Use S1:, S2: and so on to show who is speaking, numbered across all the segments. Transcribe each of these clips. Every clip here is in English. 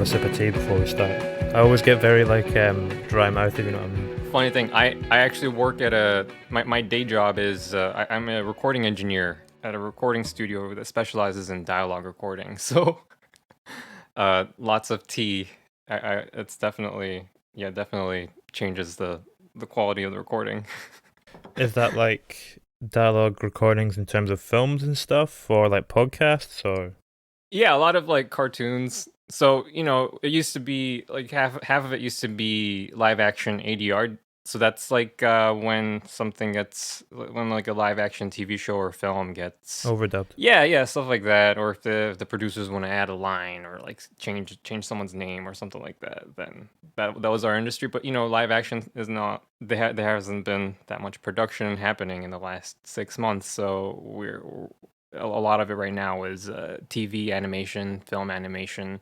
S1: have a sip of tea before we start. I always get very dry mouth, if you know what I mean.
S2: Funny thing, I actually work at my day job is I'm a recording engineer at a recording studio that specializes in dialogue recording. So lots of tea. It's definitely changes the quality of the recording.
S1: Is that like dialogue recordings in terms of films and stuff, or like podcasts, or?
S2: Yeah, a lot of like cartoons. So, it used to be like half of it used to be live action ADR. So that's like when like a live action TV show or film gets.
S1: Overdubbed.
S2: Yeah, stuff like that. Or if the producers want to add a line or like change someone's name or something like that, then that was our industry. But live action is not. There hasn't been that much production happening in the last 6 months. So a lot of it right now is TV animation, film animation,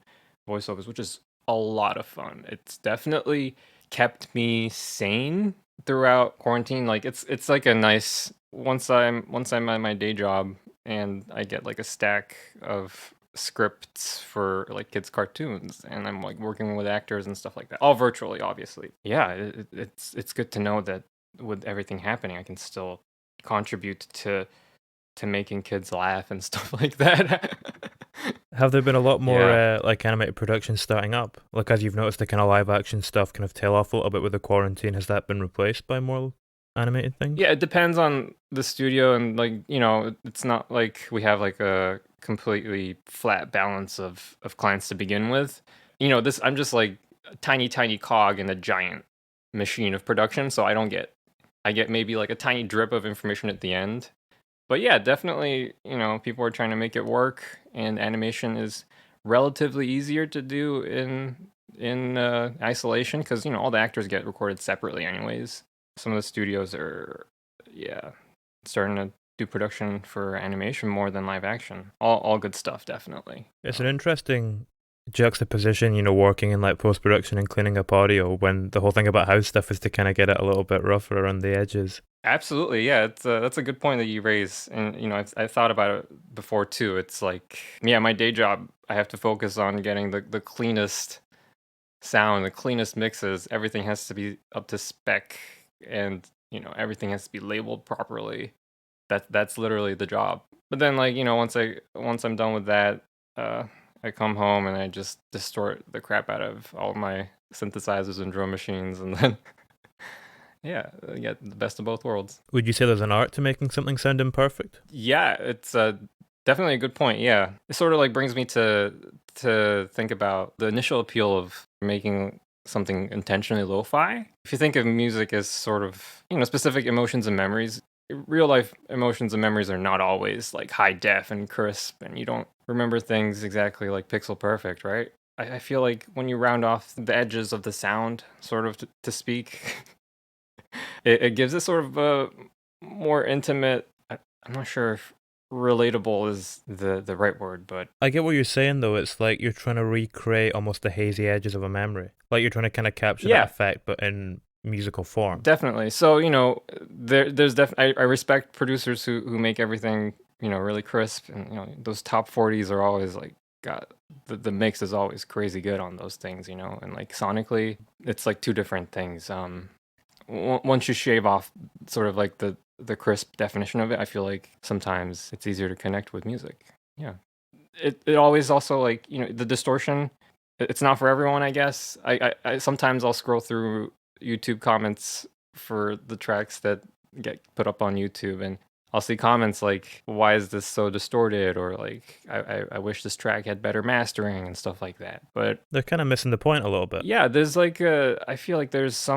S2: voiceovers, which is a lot of fun. It's definitely kept me sane throughout quarantine. Like it's like a nice once I'm at my day job and I get like a stack of scripts for like kids cartoons and I'm like working with actors and stuff like that, all virtually obviously. Yeah, it's good to know that with everything happening I can still contribute to making kids laugh and stuff like that.
S1: Have there been a lot more
S2: Yeah.
S1: like animated productions starting up? Like, as you've noticed, the kind of live action stuff kind of tail off a little bit with the quarantine. Has that been replaced by more animated things?
S2: Yeah, it depends on the studio and like, it's not like we have like a completely flat balance of clients to begin with. This I'm just like a tiny cog in a giant machine of production, so I get maybe like a tiny drip of information at the end. But yeah, definitely, people are trying to make it work, and animation is relatively easier to do in isolation because all the actors get recorded separately, anyways. Some of the studios are, yeah, starting to do production for animation more than live action. All good stuff, definitely.
S1: It's an interesting juxtaposition, working in like post production and cleaning up audio when the whole thing about house stuff is to kind of get it a little bit rougher around the edges.
S2: Absolutely, yeah. That's a good point that you raise, and I've thought about it before too. It's like, yeah, my day job, I have to focus on getting the cleanest sound, the cleanest mixes. Everything has to be up to spec, and everything has to be labeled properly. That's literally the job. But then, like, once I'm done with that, uh, I come home and I just distort the crap out of all my synthesizers and drum machines, and then yeah, I get the best of both worlds.
S1: Would you say there's an art to making something sound imperfect?
S2: Yeah, it's definitely a good point. Yeah, it sort of like brings me to think about the initial appeal of making something intentionally lo-fi. If you think of music as sort of specific emotions and memories, real life emotions and memories are not always like high def and crisp, and you don't remember things exactly like pixel perfect, right? I feel like when you round off the edges of the sound, sort of to speak, it gives it sort of a more intimate. I'm not sure if relatable is the right word, but
S1: I get what you're saying though. It's like you're trying to recreate almost the hazy edges of a memory. Like you're trying to kind of capture that
S2: yeah,
S1: effect, but in musical form.
S2: definitely. So I respect producers who make everything really crisp, and those top 40s are always like got the mix is always crazy good on those things, and like sonically, it's like two different things. Once you shave off sort of like the crisp definition of it, I feel like sometimes it's easier to connect with music. Yeah. It always also like, the distortion, it's not for everyone, I guess. I sometimes I'll scroll through YouTube comments for the tracks that get put up on YouTube, and I'll see comments like, why is this so distorted? Or like, I wish this track had better mastering and stuff like that. But
S1: They're kind of missing the point a little bit.
S2: yeah, there's like I feel like there's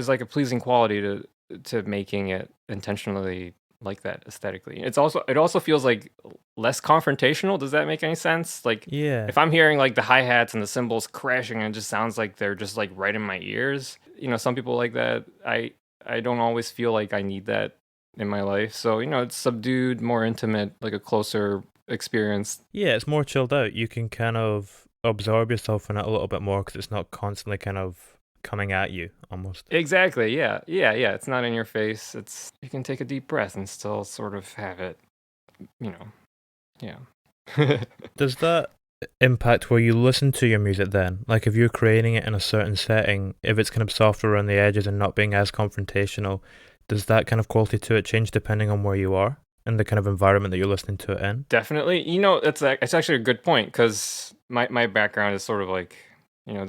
S2: like a pleasing quality to making it intentionally like that aesthetically. It also feels like less confrontational. Does that make any sense? Like
S1: Yeah.
S2: if I'm hearing like the hi-hats and the cymbals crashing and it just sounds like they're just like right in my ears. Some people like that. I don't always feel like I need that in my life. So, it's subdued, more intimate, like a closer experience.
S1: Yeah, it's more chilled out. You can kind of absorb yourself in it a little bit more because it's not constantly kind of coming at you almost.
S2: Exactly. Yeah. It's not in your face. You can take a deep breath and still sort of have it, you know. Yeah.
S1: Does that impact where you listen to your music then? Like if you're creating it in a certain setting, if it's kind of softer around the edges and not being as confrontational, does that kind of quality to it change depending on where you are and the kind of environment that you're listening to it in?
S2: Definitely. It's actually a good point because my background is sort of like,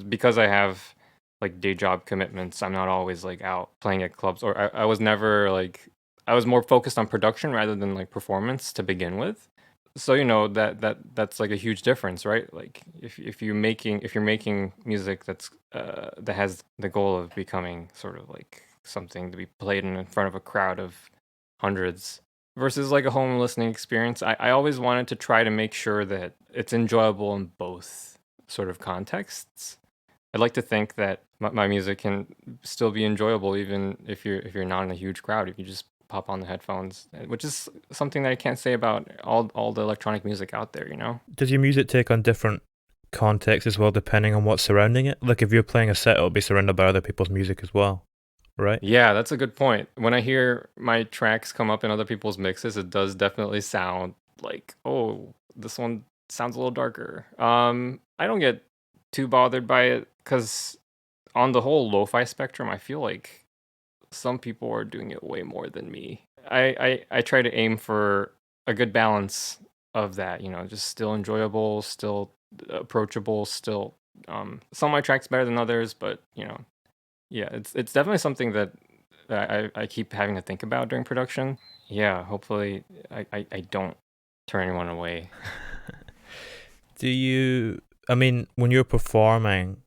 S2: because I have like day job commitments, I'm not always like out playing at clubs, or I was never like, I was more focused on production rather than like performance to begin with. So that's like a huge difference, right? Like if you're making music that has the goal of becoming sort of like something to be played in front of a crowd of hundreds versus like a home listening experience, I always wanted to try to make sure that it's enjoyable in both sort of contexts. I'd like to think that my music can still be enjoyable even if you're not in a huge crowd. If you just pop on the headphones, which is something that I can't say about all the electronic music out there.
S1: Does your music take on different contexts as well depending on what's surrounding it? Like if you're playing a set, it'll be surrounded by other people's music as well, right?
S2: Yeah, that's a good point. When I hear my tracks come up in other people's mixes, it does definitely sound like, oh, this one sounds a little darker. I don't get too bothered by it because on the whole lo-fi spectrum, I feel like some people are doing it way more than me. I try to aim for a good balance of that, just still enjoyable, still approachable, still some of my tracks better than others, but yeah, it's definitely something that I keep having to think about during production. Yeah, hopefully I don't turn anyone away.
S1: Do you, I mean, when you're performing,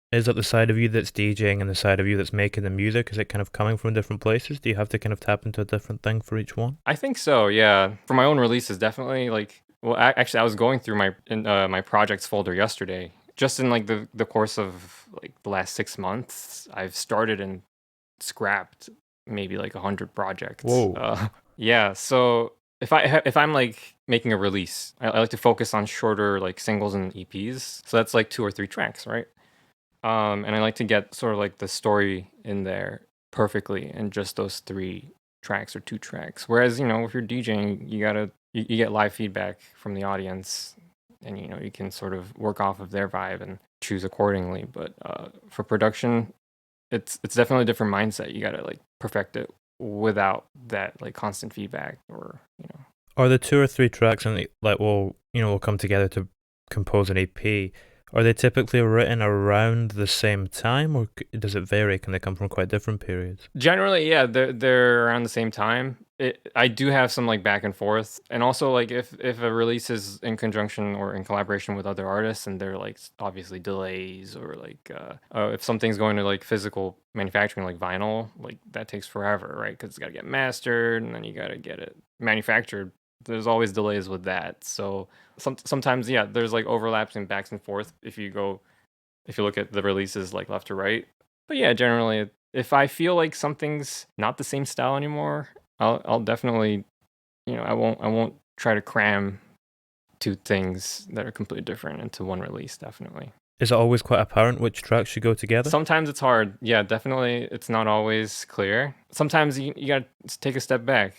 S1: is it the side of you that's DJing and the side of you that's making the music? Is it kind of coming from different places? Do you have to kind of tap into a different thing for each one?
S2: I think so, yeah. For my own releases, definitely like well, actually I was going through my projects folder yesterday. Just in like the course of like the last 6 months, I've started and scrapped maybe like 100 projects.
S1: Whoa.
S2: Yeah, so if I'm like making a release, I like to focus on shorter like singles and EPs. So that's like 2 or 3 tracks, right? And I like to get sort of like the story in there perfectly in just those 3 tracks or 2 tracks. Whereas, if you're DJing, you get live feedback from the audience, and you can sort of work off of their vibe and choose accordingly. But for production, it's definitely a different mindset. You gotta like perfect it without that like constant feedback or.
S1: Are the two or three tracks and like will come together to compose an EP? Are they typically written around the same time, or does it vary? Can they come from quite different periods?
S2: Generally, yeah, they're around the same time. I do have some like back and forth, and also like if a release is in conjunction or in collaboration with other artists, and there are like obviously delays, or like if something's going to like physical manufacturing, like vinyl, like that takes forever, right? Because it's got to get mastered, and then you got to get it manufactured. There's always delays with that, so sometimes yeah, there's like overlaps and backs and forth if you look at the releases like left to right. But yeah, generally, if I feel like something's not the same style anymore, I'll definitely, I won't try to cram 2 things that are completely different into one release. Definitely.
S1: Is it always quite apparent which tracks should go together?
S2: Sometimes it's hard. Yeah, definitely, it's not always clear. Sometimes you gotta take a step back.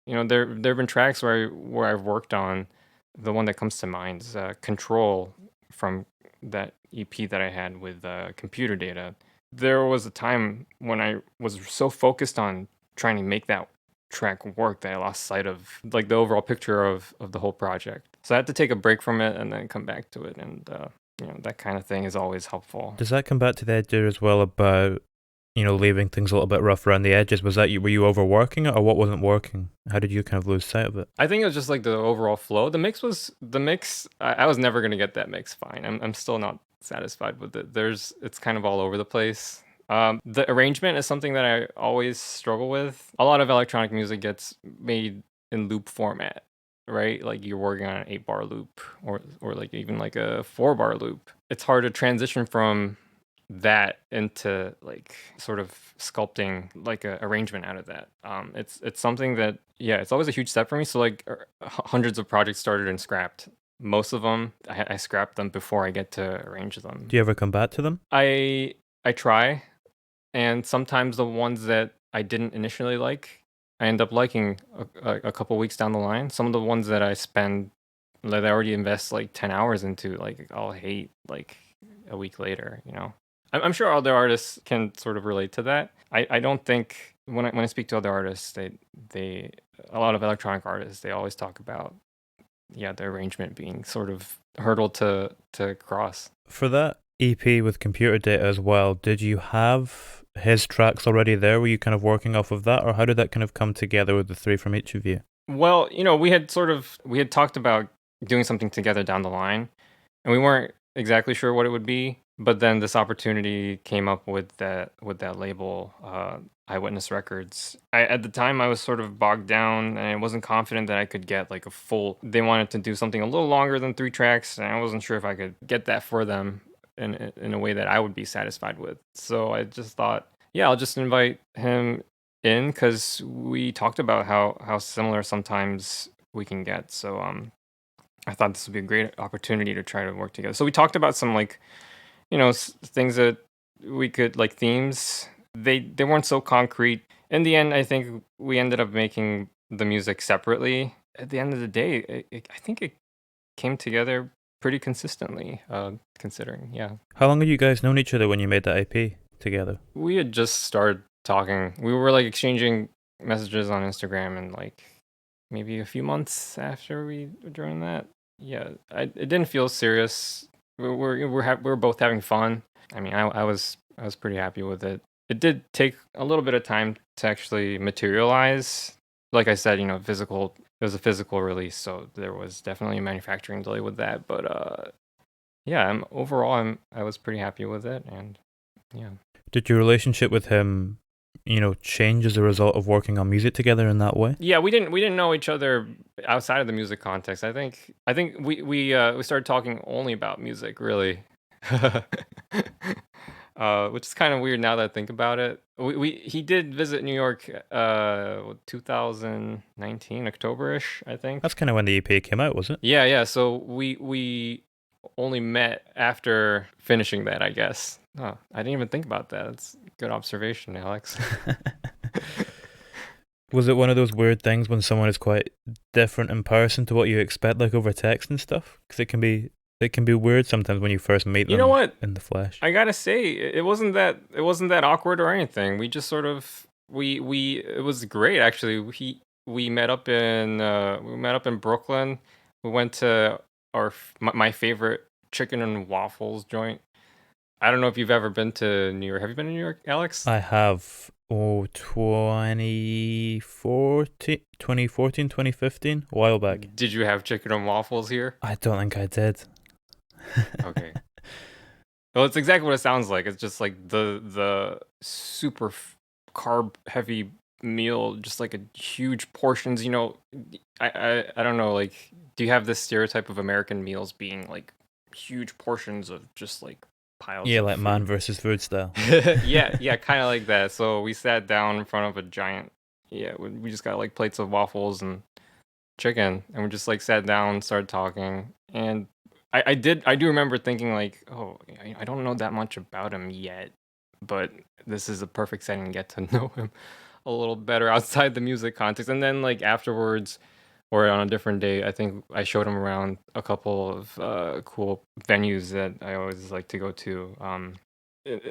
S2: There have been tracks where I've worked on. The one that comes to mind is "Control" from that EP that I had with computer data. There was a time when I was so focused on trying to make that track work that I lost sight of like the overall picture of the whole project. So I had to take a break from it and then come back to it, and that kind of thing is always helpful.
S1: Does that come back to the idea as well about leaving things a little bit rough around the edges? Was that you? Were you overworking it, or what wasn't working? How did you kind of lose sight of it?
S2: I think it was just like the overall flow. The mix. I was never gonna get that mix fine. I'm still not satisfied with it. It's kind of all over the place. The arrangement is something that I always struggle with. A lot of electronic music gets made in loop format, right? Like you're working on an 8-bar loop or like even like a 4-bar loop. It's hard to transition from that into like sort of sculpting like a arrangement out of that. It's something that yeah, it's always a huge step for me. So like hundreds of projects started and scrapped. Most of them I scrapped them before I get to arrange them.
S1: Do you ever come back to them?
S2: I try, and sometimes the ones that I didn't initially like, I end up liking a couple weeks down the line. Some of the ones that I spend Like they already invest like 10 hours into, like I'll hate like a week later, you know. I'm sure other artists can sort of relate to that. I don't think when I speak to other artists, they a lot of electronic artists, they always talk about, yeah, the arrangement being sort of hurdle to cross.
S1: For that EP with computer data as well, did you have his tracks already there? Were you kind of working off of that, or how did that kind of come together with the three from each of you?
S2: Well, you know, we had talked about doing something together down the line, and we weren't exactly sure what it would be. But then this opportunity came up with that label, Eyewitness Records. At the time I was sort of bogged down, and I wasn't confident that I could get like a full. They wanted to do something a little longer than 3 tracks, and I wasn't sure if I could get that for them in a way that I would be satisfied with. So I just thought, yeah, I'll just invite him in because we talked about how similar sometimes we can get. So I thought this would be a great opportunity to try to work together. So we talked about some like, you know, things that we could like themes. They weren't so concrete. In the end, I think we ended up making the music separately. At the end of the day, I think it came together pretty consistently. Considering, yeah,
S1: How long have you guys known each other when you made that EP together?
S2: we had just started talking. We were like exchanging messages on Instagram, and like maybe a few months after we were doing that. Yeah, it didn't feel serious. We're both having fun. I mean, I was pretty happy with it. It did take a little bit of time to actually materialize. Like I said, you know, physical. It was a physical release, so there was definitely a manufacturing delay with that. But yeah, overall, I was pretty happy with it, and yeah.
S1: Did your relationship with him, change as a result of working on music together in that way?
S2: Yeah, we didn't know each other outside of the music context. I think we started talking only about music, really. Which is kind of weird now that I think about it. We He did visit New York 2019 October-ish, I think.
S1: That's kind of when the EP came out, was it?
S2: Yeah, yeah. So we only met after finishing that, I guess. Oh, I didn't even think about that. That's a good observation, Alex.
S1: Was it one of those weird things when someone is quite different in person to what you expect, like over text and stuff? Because it can be weird sometimes when you first meet
S2: You know
S1: them
S2: what?
S1: in the flesh.
S2: I gotta say, it wasn't that awkward or anything. We just sort of we it was great actually. We met up in Brooklyn. We went to my favorite chicken and waffles joint. I don't know if you've ever been to New York. Have you been to New York, Alex?
S1: I have, 2014, 2014, 2015, a while back.
S2: Did you have chicken and waffles here?
S1: I don't think I did.
S2: Okay. Well, it's exactly what it sounds like. It's just like the super carb heavy meal, just like a huge portions. You know, I don't know. Like, do you have this stereotype of American meals being like huge portions of just like piles
S1: Yeah,
S2: of
S1: like man
S2: food?
S1: versus food style.
S2: Yeah, yeah, kind of like that. So we sat down in front of a giant. Yeah, we just got like plates of waffles and chicken, and we just like sat down, started talking, and I do remember thinking like, oh, I don't know that much about him yet, but this is a perfect setting to get to know him a little better outside the music context. And then like afterwards, or on a different day, I think I showed him around a couple of cool venues that I always like to go to.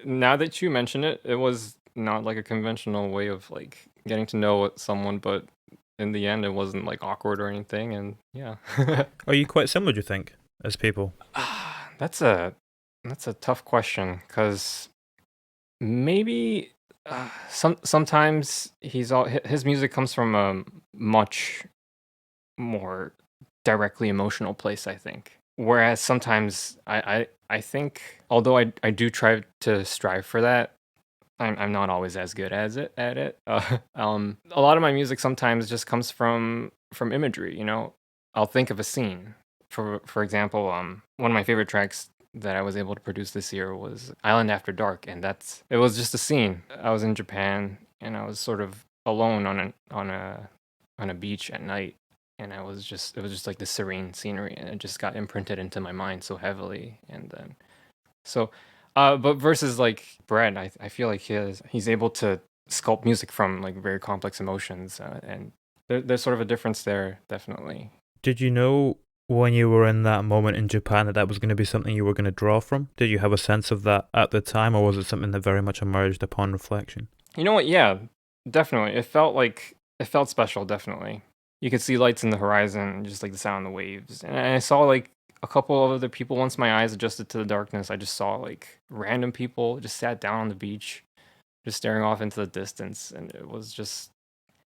S2: Now that you mention it, it was not like a conventional way of like getting to know someone, but in the end, it wasn't like awkward or anything. And yeah.
S1: Are you quite similar, do you think, as people?
S2: That's a tough question because maybe sometimes his music comes from a much more directly emotional place, I think. Whereas sometimes I think, although I do try to strive for that, I'm not always as good as it at it. A lot of my music sometimes just comes from imagery. You know, I'll think of a scene. For example, one of my favorite tracks that I was able to produce this year was Island After Dark, and it was just a scene. I was in Japan, and I was sort of alone on a beach at night, and it was just like this serene scenery, and it just got imprinted into my mind so heavily. And then so but versus like Brett, I feel like he's able to sculpt music from like very complex emotions, and there's sort of a difference there, definitely.
S1: Did you know when you were in that moment in Japan that that was going to be something you were going to draw from? Did you have a sense of that at the time, or was it something that very much emerged upon reflection?
S2: You know what? Yeah, definitely. It felt special, definitely. You could see lights in the horizon, just like the sound of the waves. And I saw like a couple of other people once my eyes adjusted to the darkness. I just saw like random people just sat down on the beach, just staring off into the distance, and it was just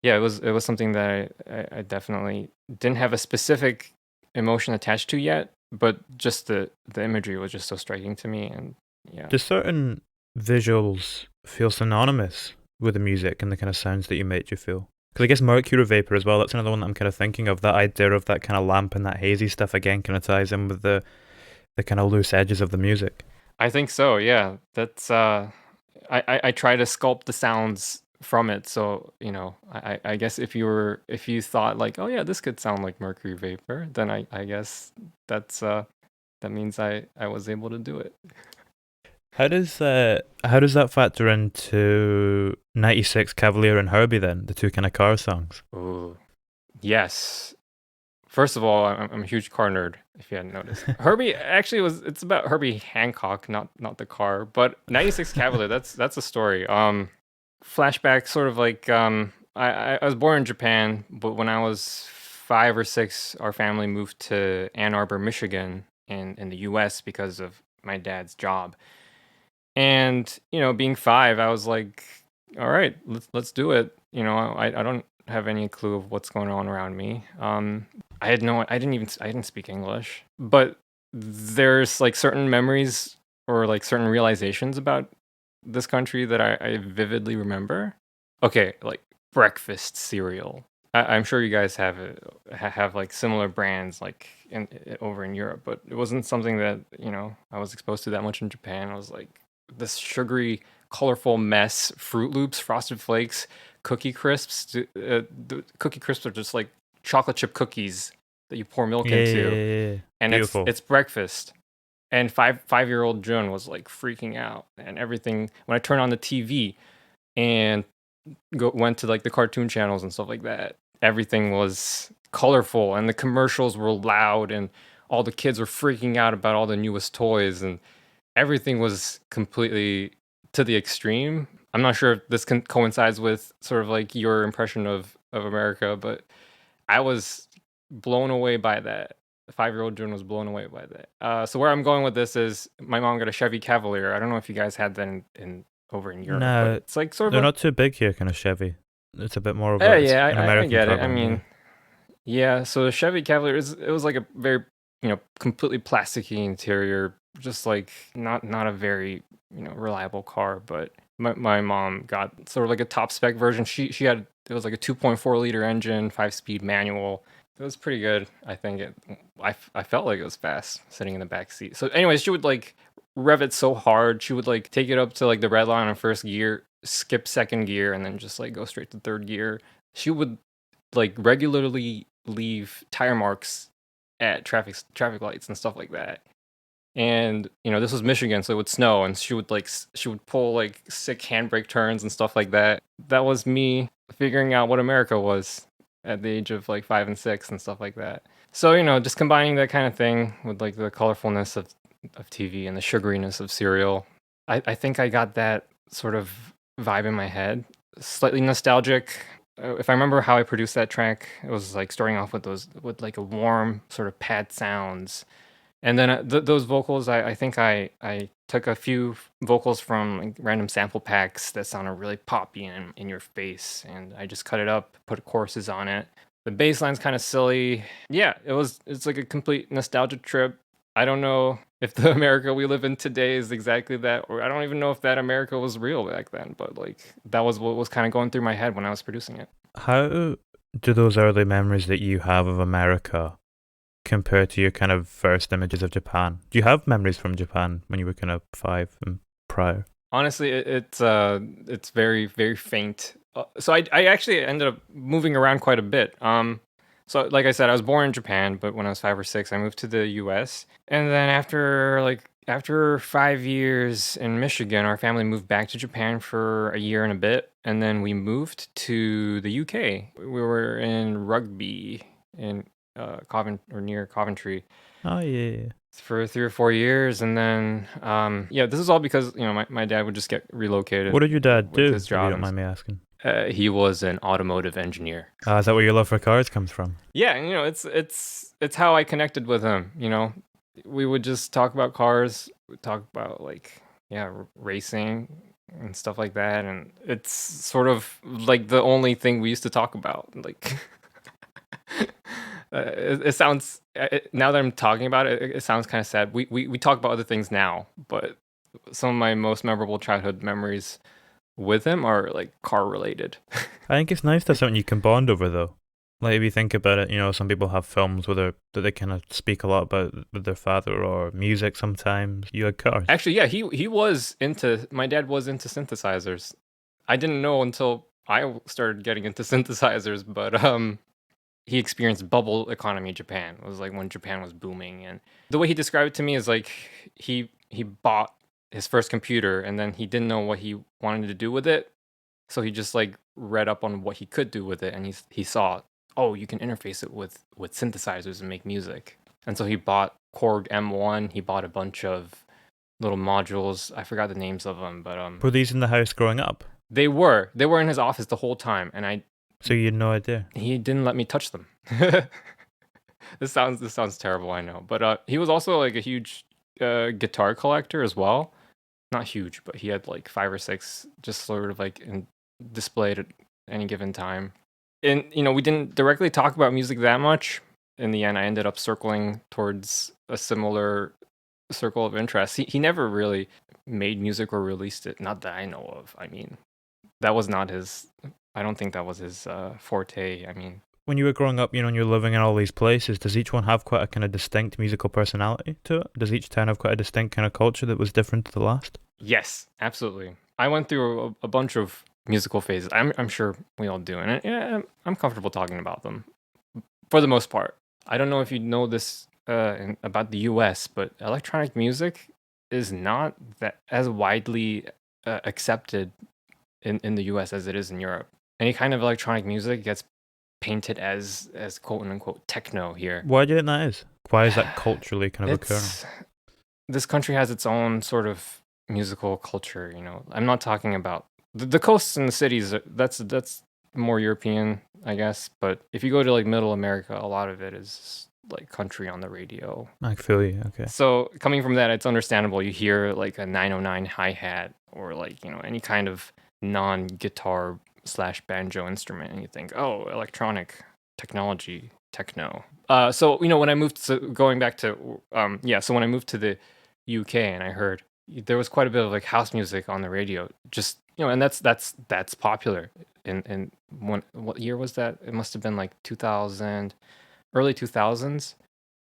S2: yeah, it was something that I definitely didn't have a specific emotion attached to yet, but just the imagery was just so striking to me, and yeah.
S1: Do certain visuals feel synonymous with the music and the kind of sounds that you made you feel? Because I guess mercury vapor as well, that's another one that I'm kind of thinking of. That idea of that kind of lamp and that hazy stuff again kind of ties in with the kind of loose edges of the music.
S2: I think so, yeah. That's I try to sculpt the sounds from it. So, I guess if you thought like, oh yeah, this could sound like mercury vapor, then I guess that's that means I was able to do it.
S1: How does that factor into 96 Cavalier and Herbie then, the two kind of car songs?
S2: Ooh. Yes. First of all, I'm a huge car nerd, if you hadn't noticed. Herbie actually it's about Herbie Hancock, not the car, but 96 Cavalier, that's a story. Flashback sort of like I was born in Japan, but when I was 5 or 6, our family moved to Ann Arbor, Michigan in the US because of my dad's job. And, being 5, I was like, all right, let's do it. I don't have any clue of what's going on around me. I didn't speak English, but there's like certain memories or like certain realizations about this country that I vividly remember. Okay, like breakfast cereal. I'm sure you guys have like similar brands like over in Europe, but it wasn't something that I was exposed to that much in Japan. I was like this sugary, colorful mess: Fruit Loops, Frosted Flakes, Cookie Crisps. The Cookie Crisps are just like chocolate chip cookies that you pour milk
S1: Yeah, yeah,
S2: into,
S1: yeah, yeah.
S2: and it's
S1: Beautiful.
S2: it's breakfast. And five-year-old June was like freaking out, and everything when I turned on the TV and went to like the cartoon channels and stuff like that. Everything was colorful, and the commercials were loud, and all the kids were freaking out about all the newest toys, and everything was completely to the extreme. I'm not sure if this coincides with sort of like your impression of America, but I was blown away by that. The 5-year-old June was blown away by that. So where I'm going with this is my mom got a Chevy Cavalier. I don't know if you guys had that in over in Europe, but
S1: Nah,
S2: it's like sort of
S1: they're
S2: a
S1: not too big here, kind of Chevy. It's a bit more of a,
S2: yeah,
S1: it's
S2: yeah,
S1: an
S2: I
S1: American
S2: get it.
S1: car
S2: I
S1: brand, yeah.
S2: mean, yeah. So the Chevy Cavalier it was like a very completely plasticky interior, just like not a very reliable car. But my mom got sort of like a top spec version. She had it was like a 2.4 liter engine, 5 speed manual. It was pretty good. I think I felt like it was fast sitting in the back seat. So anyways, she would like rev it so hard. She would like take it up to like the red line in first gear, skip second gear, and then just like go straight to third gear. She would like regularly leave tire marks at traffic lights and stuff like that. And this was Michigan, so it would snow, and she would like she would pull like sick handbrake turns and stuff like that. That was me figuring out what America was at the age of like 5 and 6 and stuff like that. So just combining that kind of thing with like the colorfulness of TV and the sugariness of cereal, I think I got that sort of vibe in my head. Slightly nostalgic. If I remember how I produced that track, it was like starting off with those with like a warm sort of pad sounds, and then those vocals. I think I took a few vocals from like random sample packs that sounded really poppy and in your face, and I just cut it up, put choruses on it. The bass line's kind of silly. Yeah, it's like a complete nostalgia trip. I don't know if the America we live in today is exactly that, or I don't even know if that America was real back then, but like that was what was kind of going through my head when I was producing it.
S1: How do those early memories that you have of America compare to your kind of first images of Japan? Do you have memories from Japan when you were kind of 5 and prior?
S2: Honestly, it's very very faint. So I actually ended up moving around quite a bit. So like I said, I was born in Japan, but when I was 5 or 6, I moved to the U.S. And then after 5 years in Michigan, our family moved back to Japan for a year and a bit, and then we moved to the UK. We were in Rugby in near Coventry
S1: Oh yeah.
S2: for 3 or 4 years, and then yeah, this is all because my dad would just get relocated
S1: What did your dad
S2: with
S1: do,
S2: his
S1: if you
S2: job,
S1: don't
S2: and
S1: mind me asking?
S2: he was an automotive engineer.
S1: Is that where your love for cars comes from?
S2: Yeah, and it's how I connected with him. We would just talk about cars, talk about like yeah, racing and stuff like that, and it's sort of like the only thing we used to talk about. Like, it sounds now that I'm talking about it, it sounds kind of sad. We talk about other things now, but some of my most memorable childhood memories with him are like car related.
S1: I think it's nice to have something you can bond over, though. Like if you think about it, some people have films that they kind of speak a lot about with their father, or music. Sometimes you had cars.
S2: Actually, yeah, he was into my dad was into synthesizers. I didn't know until I started getting into synthesizers, but he experienced bubble economy Japan. It was like when Japan was booming, and the way he described it to me is like he bought his first computer and then he didn't know what he wanted to do with it. So he just like read up on what he could do with it, and he saw, oh, you can interface it with synthesizers and make music. And so he bought Korg M1. He bought a bunch of little modules. I forgot the names of them, but
S1: Were these in the house growing up?
S2: they were in his office the whole time, and
S1: So you had no idea.
S2: he didn't let me touch them. This sounds terrible, I know, but he was also like a huge guitar collector as well. Not huge, but he had like 5 or 6 just sort of like displayed at any given time. And we didn't directly talk about music that much. In the end, I ended up circling towards a similar circle of interest. He never really made music or released it, not that I know of. I mean, that was not his. I don't think that was his forte. I mean,
S1: When you were growing up, and you're living in all these places, does each one have quite a kind of distinct musical personality to it? Does each town have quite a distinct kind of culture that was different to the last?
S2: yes, absolutely. I went through a bunch of musical phases. I'm sure we all do, and yeah, I'm comfortable talking about them for the most part. I don't know if you know this about the U.S., but electronic music is not that as widely accepted in the U.S. as it is in Europe. Any kind of electronic music gets painted as quote unquote techno here.
S1: Why do you think that is? Why is that culturally kind of occurring?
S2: This country has its own sort of musical culture. I'm not talking about the coasts and the cities. That's more European, I guess. But if you go to like Middle America, a lot of it is like country on the radio.
S1: I feel you. Okay.
S2: So coming from that, it's understandable. You hear like a 909 hi hat or like any kind of non-guitar / banjo instrument, and you think, oh, electronic technology, techno. So when I moved to going back to so when I moved to the UK and I heard there was quite a bit of like house music on the radio, just and that's popular. In what year was that? It must have been like 2000, early 2000s.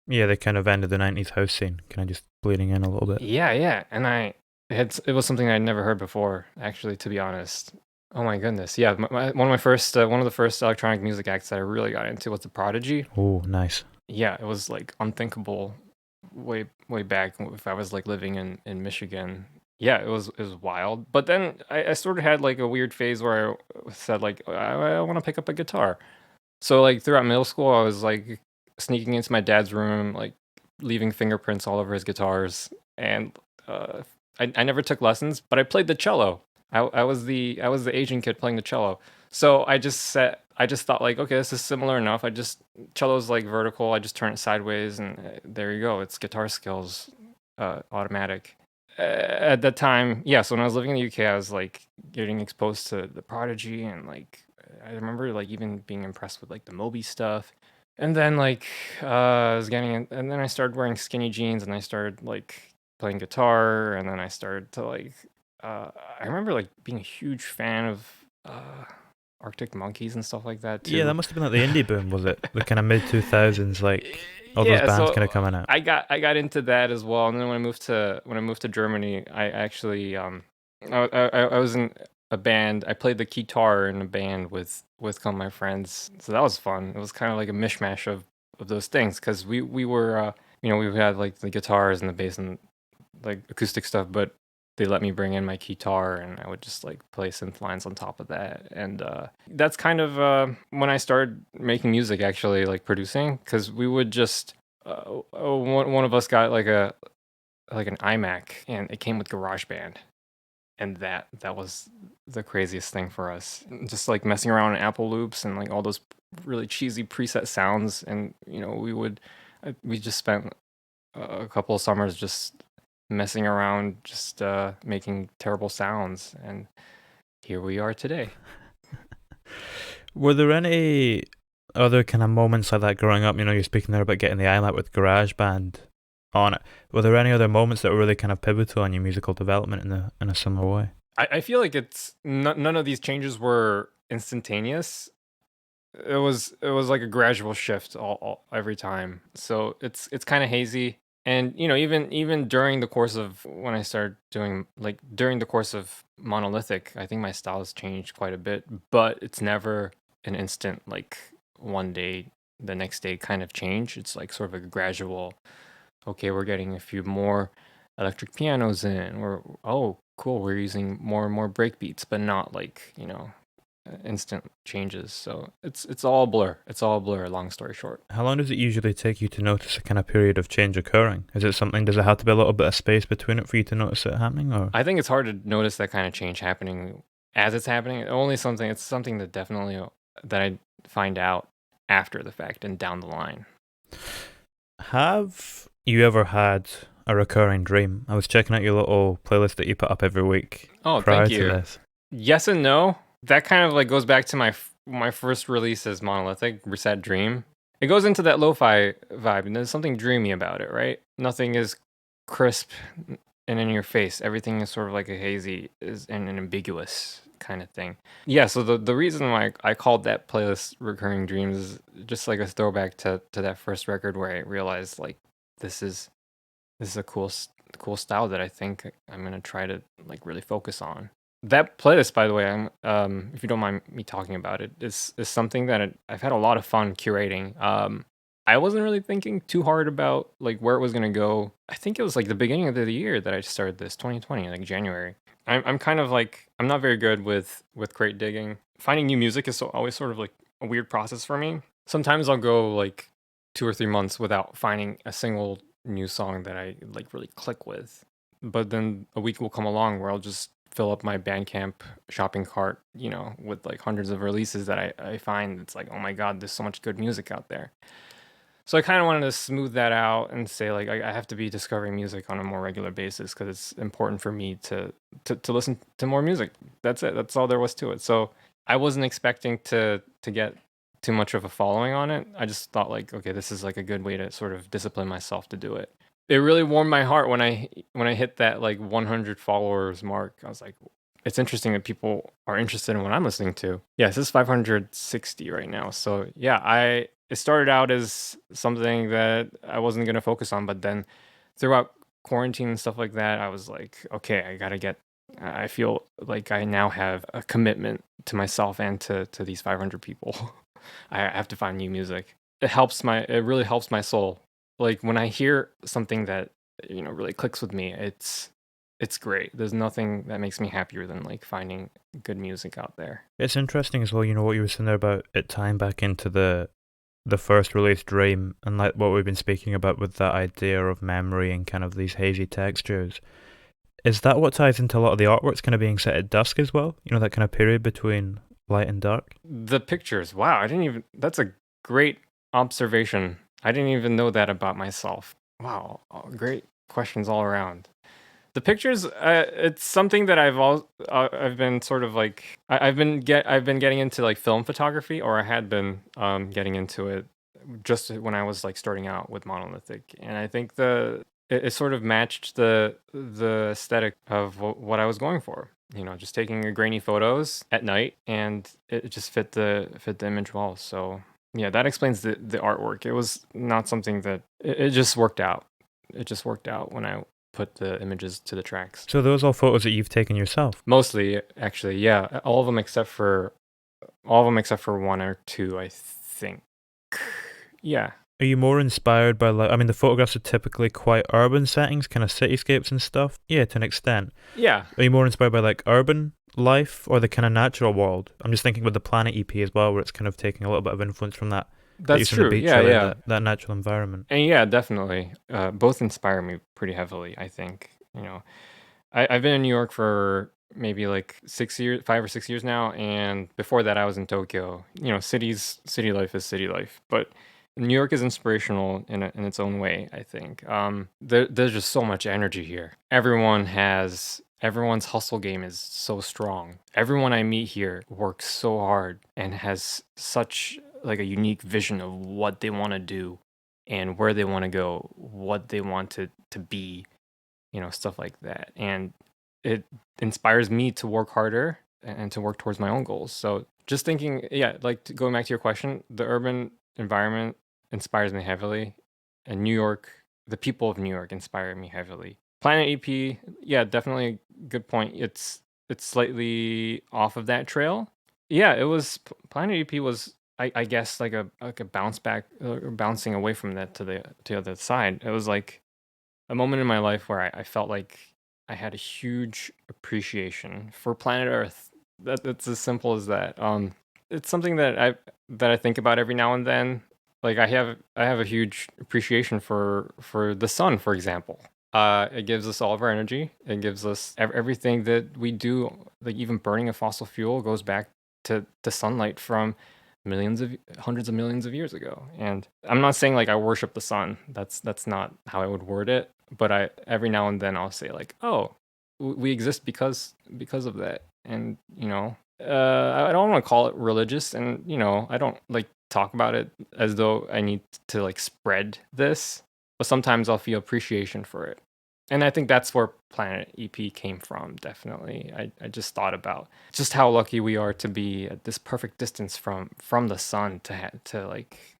S1: Yeah, the kind of end of the 90s house scene, kind of just bleeding in a little bit.
S2: Yeah, and it was something I'd never heard before, actually, to be honest. Oh my goodness, yeah. One of the first electronic music acts that I really got into was The Prodigy.
S1: Oh, nice.
S2: Yeah, it was like unthinkable way back if I was like living in Michigan. Yeah, it was wild. But then I sort of had like a weird phase where I said like I want to pick up a guitar. So like throughout middle school, I was like sneaking into my dad's room, like leaving fingerprints all over his guitars, and I never took lessons, but I played the cello. I was the Asian kid playing the cello. So I just thought like, okay, this is similar enough. Cello's like vertical. I just turn it sideways, and there you go. It's guitar skills, automatic. At that time, yeah. So when I was living in the UK, I was like getting exposed to the Prodigy, and like I remember like even being impressed with like the Moby stuff. And then like I was getting, and then I started wearing skinny jeans, and I started like playing guitar, and then I started to like I remember like being a huge fan of Arctic Monkeys and stuff like that too.
S1: Yeah, that must have been like the indie boom, was it? The kind of mid 2000s, like all those bands kind of coming out.
S2: I got into that as well, and then when I moved to Germany, I actually I was in a band. I played the guitar in a band with some of my friends, so that was fun. It was kind of like a mishmash of those things because we were we had like the guitars and the bass and like acoustic stuff, but they let me bring in my guitar, and I would just like play synth lines on top of that. And that's kind of when I started making music, actually, like producing, because we would just one of us got like an iMac, and it came with GarageBand, and that was the craziest thing for us. Just like messing around in Apple loops and like all those really cheesy preset sounds, and we just spent a couple of summers just messing around, just making terrible sounds, and here we are today.
S1: Were there any other kind of moments like that growing up? You're speaking there about getting the iMac with GarageBand on it. Were there any other moments that were really kind of pivotal in your musical development in a similar way?
S2: I feel like none of these changes were instantaneous. It was like a gradual shift all every time. So it's kind of hazy. And even during the course of when I started doing, like, during the course of Monolithic, I think my style has changed quite a bit, but it's never an instant, like, one day the next day kind of change. It's like sort of a gradual, okay, we're getting a few more electric pianos in, or oh cool, we're using more and more breakbeats, but not like, instant changes. So it's all a blur. It's all a blur, long story short.
S1: How long does it usually take you to notice a kind of period of change occurring? Does it have to be a little bit of space between it for you to notice it happening, or?
S2: I think it's hard to notice that kind of change happening as it's happening. It's something that definitely that I find out after the fact and down the line.
S1: Have you ever had a recurring dream? I was checking out your little playlist that you put up every week prior
S2: Thank
S1: to
S2: you.
S1: this.
S2: Yes and no. That kind of like goes back to my first release as Monolithic, Reset Dream. It goes into that lo-fi vibe, and there's something dreamy about it, right? Nothing is crisp and in your face. Everything is sort of like a hazy and an ambiguous kind of thing. Yeah, so the reason why I called that playlist Recurring Dreams is just like a throwback to that first record, where I realized like this is a cool style that I think I'm gonna try to like really focus on. That playlist, by the way, if you don't mind me talking about it, is something that I've had a lot of fun curating. I wasn't really thinking too hard about like where it was gonna go. I think it was like the beginning of the year that I started this, 2020, like January. I'm kind of like, I'm not very good with crate digging. Finding new music is always sort of like a weird process for me. Sometimes I'll go like 2 or 3 months without finding a single new song that I like really click with. But then a week will come along where I'll just fill up my Bandcamp shopping cart, with like hundreds of releases that I find. It's like, oh my God, there's so much good music out there. So I kind of wanted to smooth that out and say like I have to be discovering music on a more regular basis, because it's important for me to listen to more music. That's it. That's all there was to it. So I wasn't expecting to get too much of a following on it. I just thought like, okay, this is like a good way to sort of discipline myself to do it. It really warmed my heart when I hit that like 100 followers mark. I was like, it's interesting that people are interested in what I'm listening to. Yeah, this is 560 right now. So yeah, it started out as something that I wasn't going to focus on, but then throughout quarantine and stuff like that, I was like, okay, I feel like I now have a commitment to myself and to these 500 people. I have to find new music. It really helps my soul. Like when I hear something that, really clicks with me, it's great. There's nothing that makes me happier than like finding good music out there.
S1: It's interesting as well, what you were saying there about it tying back into the first release Dream, and like what we've been speaking about with that idea of memory and kind of these hazy textures. Is that what ties into a lot of the artworks kind of being set at dusk as well? That kind of period between light and dark?
S2: The pictures, wow, that's a great observation. I didn't even know that about myself. Wow, great questions all around. The pictures, it's something that I've been sort of like, I've been getting into like film photography, or I had been getting into it just when I was like starting out with Monolithic, and I think it sort of matched the aesthetic of what I was going for. Just taking grainy photos at night, and it just fit the image well. So yeah, that explains the artwork. It was not something that it just worked out. It just worked out when I put the images to the tracks.
S1: So those are photos that you've taken yourself?
S2: Mostly, actually, yeah. All of them except for one or two, I think. Yeah.
S1: Are you more inspired by like? I mean, the photographs are typically quite urban settings, kind of cityscapes and stuff. Yeah, to an extent.
S2: Yeah,
S1: Are you more inspired by like urban life or the kind of natural world? I'm just thinking with the Planet EP as well, where it's kind of taking a little bit of influence from that
S2: that's
S1: use on the
S2: true.
S1: beach,
S2: Yeah,
S1: really,
S2: yeah.
S1: that natural environment.
S2: And yeah, definitely. Both inspire me pretty heavily, I think. I've been in New York for maybe like 6 years, 5 or 6 years now, and before that, I was in Tokyo. City life is city life, but New York is inspirational in its own way. I think there's just so much energy here. Everyone's hustle game is so strong. Everyone I meet here works so hard and has such like a unique vision of what they want to do and where they want to go, what they want to be, stuff like that. And it inspires me to work harder and to work towards my own goals. So just thinking, yeah, like going back to your question, the urban environment inspires me heavily, and New York, the people of New York inspire me heavily. Planet EP, yeah, definitely a good point. It's slightly off of that trail. Yeah, it was Planet EP was I guess like a bounce back or bouncing away from that to the other side. It was like a moment in my life where I felt like I had a huge appreciation for planet Earth. That's as simple as that. It's something that I think about every now and then. Like I have a huge appreciation for the sun, for example. It gives us all of our energy. It gives us everything that we do. Like even burning a fossil fuel goes back to the sunlight from hundreds of millions of years ago. And I'm not saying like I worship the sun. That's not how I would word it. But I every now and then I'll say like, oh, we exist because of that. And I don't want to call it religious, and I don't like talk about it as though I need to like spread this. But sometimes I'll feel appreciation for it. And I think that's where Planet EP came from, definitely. I just thought about just how lucky we are to be at this perfect distance from the sun to like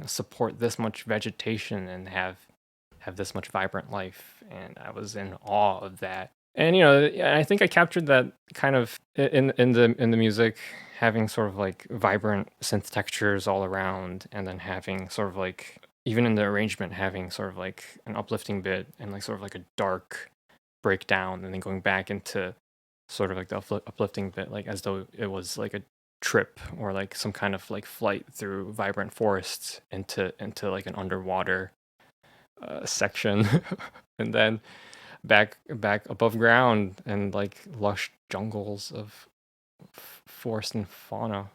S2: support this much vegetation and have this much vibrant life. And I was in awe of that. And I think I captured that kind of in the music, having sort of like vibrant synth textures all around, and then having sort of like even in the arrangement having sort of like an uplifting bit and like sort of like a dark breakdown, and then going back into sort of like the uplifting bit, like as though it was like a trip or like some kind of like flight through vibrant forests into like an underwater section, and then back above ground and like lush jungles of forest and fauna.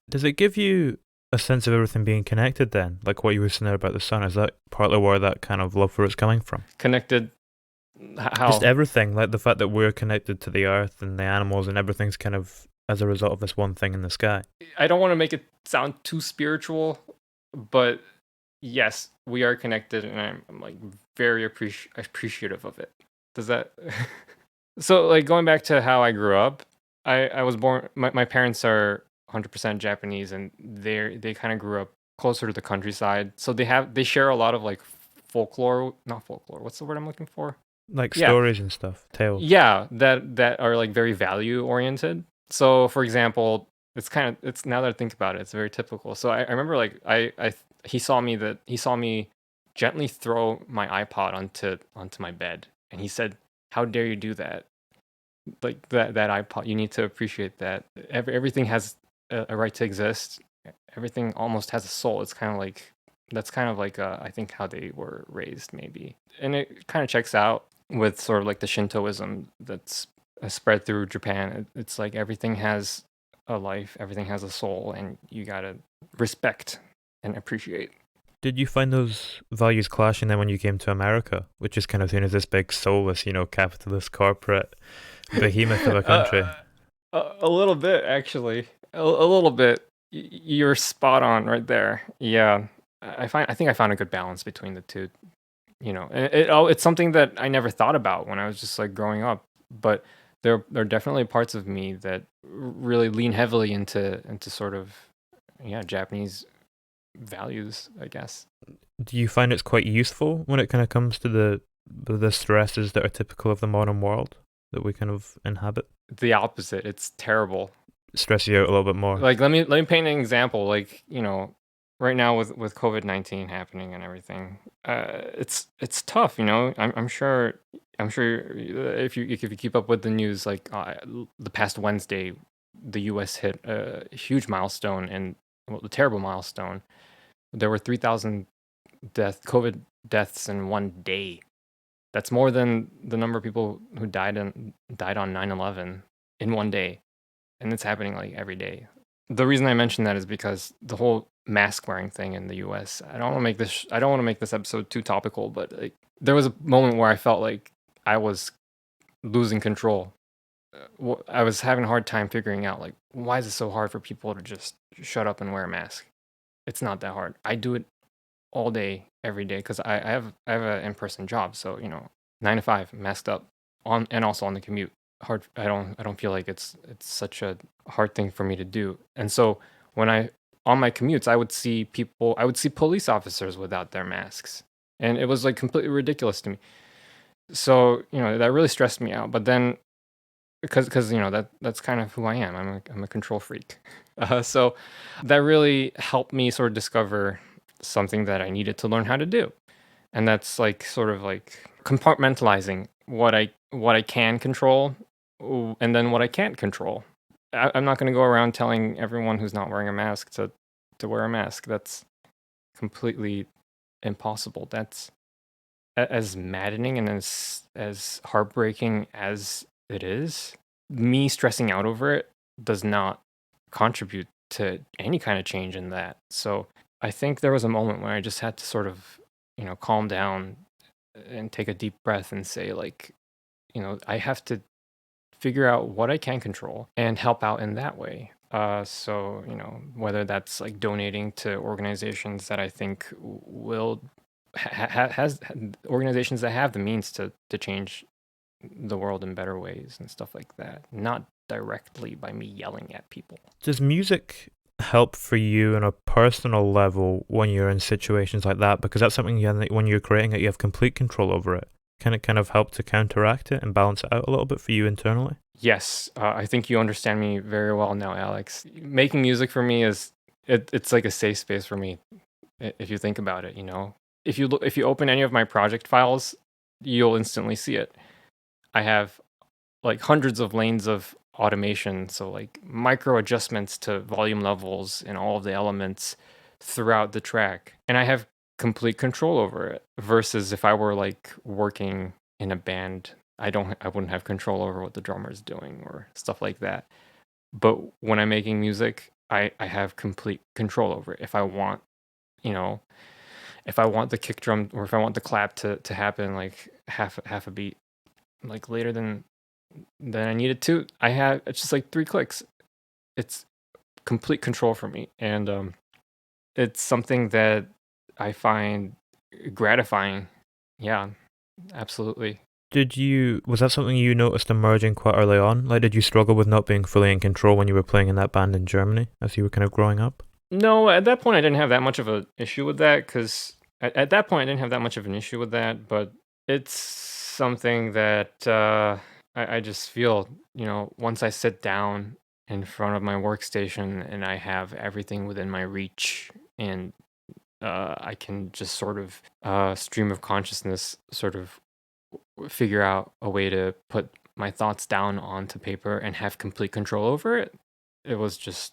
S1: Does it give you a sense of everything being connected then? Like what you were saying there about the sun, is that partly where that kind of love for it's coming from?
S2: Connected how?
S1: Just everything, like the fact that we're connected to the earth and the animals and everything's kind of as a result of this one thing in the sky.
S2: I don't want to make it sound too spiritual, but yes, we are connected, and I'm like very appreciative of it. Does that? So like going back to how I grew up, I was born. My parents are 100% Japanese, and they kind of grew up closer to the countryside, so they share a lot of like folklore, not folklore. What's the word I'm looking for?
S1: Like
S2: Yeah,
S1: stories and stuff, tales.
S2: yeah, that are like very value oriented. So for example, it's now that I think about it, it's very typical. So I remember like he saw me gently throw my iPod onto my bed, and he said, "How dare you do that? Like that iPod, you need to appreciate that. Everything has a right to exist. Everything almost has a soul." It's kind of like that's kind of like I think how they were raised maybe, and it kind of checks out with sort of like the Shintoism that's spread through Japan. It's like everything has a life, everything has a soul, and you gotta respect and appreciate.
S1: Did you find those values clashing then when you came to America, which is kind of seen as this big soulless, capitalist corporate behemoth of a country?
S2: uh, a little bit, actually. A little bit. You're spot on right there. Yeah, I think I found a good balance between the two. It's something that I never thought about when I was just like growing up, but there are definitely parts of me that really lean heavily into sort of Japanese values, I guess.
S1: Do you find it's quite useful when it kind of comes to the stresses that are typical of the modern world that we kind of inhabit?
S2: The opposite. It's terrible.
S1: Stress you out a little bit more.
S2: Like let me paint an example. Like, right now with COVID-19 happening and everything, it's tough, you know. I'm sure if you keep up with the news, like the past Wednesday, the U.S. hit a huge milestone and well, a terrible milestone. There were 3,000 COVID deaths in one day. That's more than the number of people who died on 9/11 in one day, and it's happening like every day. The reason I mention that is because the whole mask wearing thing in the U.S. I don't want to make this episode too topical, but like there was a moment where I felt like I was losing control. I was having a hard time figuring out like why is it so hard for people to just shut up and wear a mask? It's not that hard. I do it all day, every day, because I have an in-person job, so 9 to 5, masked up on and also on the commute. Hard. I don't feel like it's such a hard thing for me to do. And so when I on my commutes, I would see police officers without their masks, and it was like completely ridiculous to me. So that really stressed me out. But then because that's kind of who I am. I'm a control freak. So that really helped me sort of discover something that I needed to learn how to do, and that's like sort of like compartmentalizing what I can control, and then what I can't control. I'm not going to go around telling everyone who's not wearing a mask to wear a mask. That's completely impossible. That's as maddening and as heartbreaking as it is. Me stressing out over it does not contribute to any kind of change in that. So I think there was a moment where I just had to sort of calm down and take a deep breath and say like I have to figure out what I can control and help out in that way. So whether that's like donating to organizations that I think will has organizations that have the means to change the world in better ways and stuff like that, not directly by me yelling at people.
S1: Does music help for you on a personal level when you're in situations like that? Because that's something when you're creating it, you have complete control over it. Can it kind of help to counteract it and balance it out a little bit for you internally?
S2: Yes, I think you understand me very well now, Alex. Making music for me it's like a safe space for me. If you think about it, if you open any of my project files, you'll instantly see it. I have like hundreds of lanes of automation, so like micro adjustments to volume levels and all of the elements throughout the track, and I have complete control over it. Versus if I were like working in a band, I wouldn't have control over what the drummer is doing or stuff like that. But when I'm making music, I have complete control over it. If I want, you know, if I want the kick drum or if I want the clap to happen like half a beat like later than I needed to, it's just like 3 clicks. It's complete control for me, and it's something that I find gratifying. Yeah, absolutely.
S1: Was that something you noticed emerging quite early on? Like, did you struggle with not being fully in control when you were playing in that band in Germany as you were kind of growing up?
S2: No, at that point I didn't have that much of an issue with that because at that point I didn't have that much of an issue with that, but it's something that I just feel, once I sit down in front of my workstation and I have everything within my reach and I can just sort of stream of consciousness sort of figure out a way to put my thoughts down onto paper and have complete control over it. It was just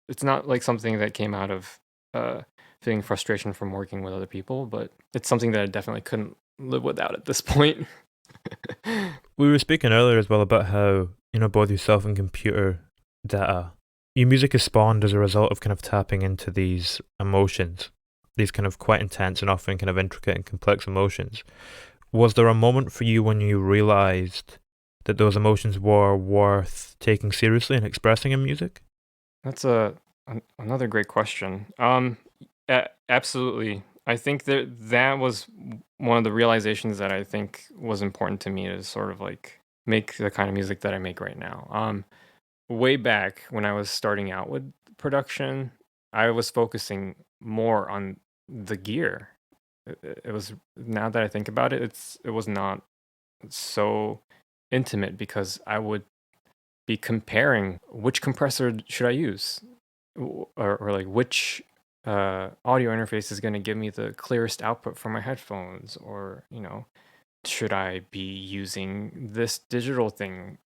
S2: it's not like something that came out of uh, feeling frustration from working with other people, but it's something that I definitely couldn't live without at this point.
S1: We were speaking earlier as well about how, both yourself and computer data, your music is spawned as a result of kind of tapping into these emotions, these kind of quite intense and often kind of intricate and complex emotions. Was there a moment for you when you realized that those emotions were worth taking seriously and expressing in music?
S2: That's another great question. Absolutely. I think that was one of the realizations that I think was important to me to sort of like make the kind of music that I make right now. Way back when I was starting out with production, I was focusing more on the gear. It was now that I think about it, it was not so intimate because I would be comparing which compressor should I use, or like which audio interface is going to give me the clearest output for my headphones, or should I be using this digital thing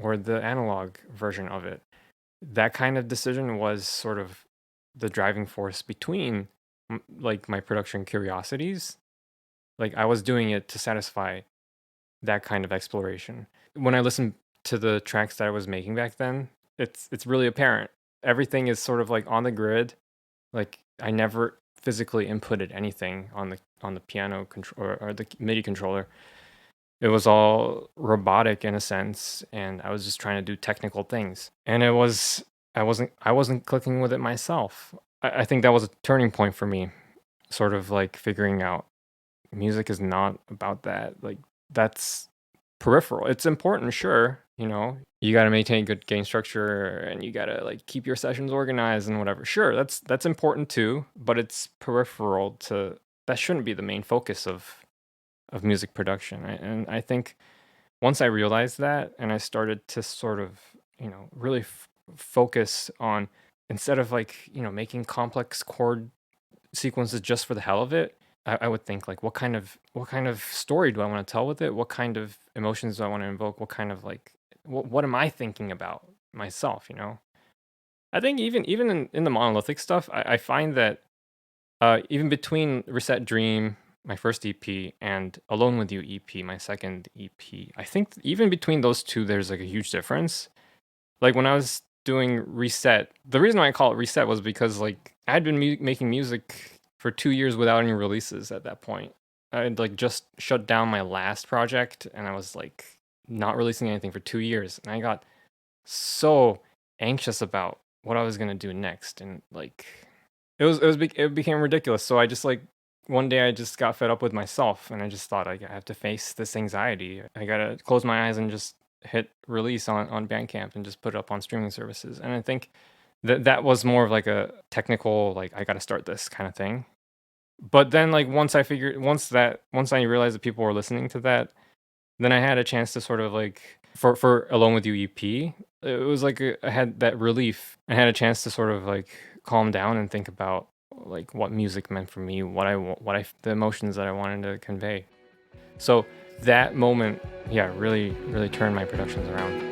S2: or the analog version of it? That kind of decision was sort of the driving force between like my production curiosities. Like I was doing it to satisfy that kind of exploration. When I listen to the tracks that I was making back then, it's really apparent. Everything is sort of like on the grid. Like I never physically inputted anything on the piano control or the MIDI controller. It was all robotic in a sense, and I was just trying to do technical things. And I wasn't clicking with it myself. I think that was a turning point for me, sort of like figuring out music is not about that. Like that's peripheral. It's important, sure. You got to maintain good gain structure, and you got to like keep your sessions organized and whatever. Sure, that's important too, but it's peripheral to that shouldn't be the main focus of music production. And I think once I realized that, and I started to sort of, really focus on, instead of like, making complex chord sequences just for the hell of it, I would think like, what kind of story do I want to tell with it? What kind of emotions do I want to invoke? What kind of like, what am I thinking about myself? I think even in the monolithic stuff, I find that even between Reset Dream, my first EP, and Alone with You EP, my second EP, I think even between those two, there's like a huge difference. Like when I was doing Reset, the reason why I call it Reset was because like I had been making music for 2 years without any releases at that point. I had like just shut down my last project, and I was like not releasing anything for 2 years, and I got so anxious about what I was gonna do next, and like it became ridiculous. So I just like one day I just got fed up with myself, and I just thought I have to face this anxiety. I gotta close my eyes and just hit release on Bandcamp and just put it up on streaming services. And I think that was more of like a technical, like I gotta start this kind of thing. But then like once I realized that people were listening to that, then I had a chance to sort of like for Alone with You EP, it was like I had that relief. I had a chance to sort of like calm down and think about like what music meant for me, the emotions that I wanted to convey. So that moment, yeah, really really turned my productions around.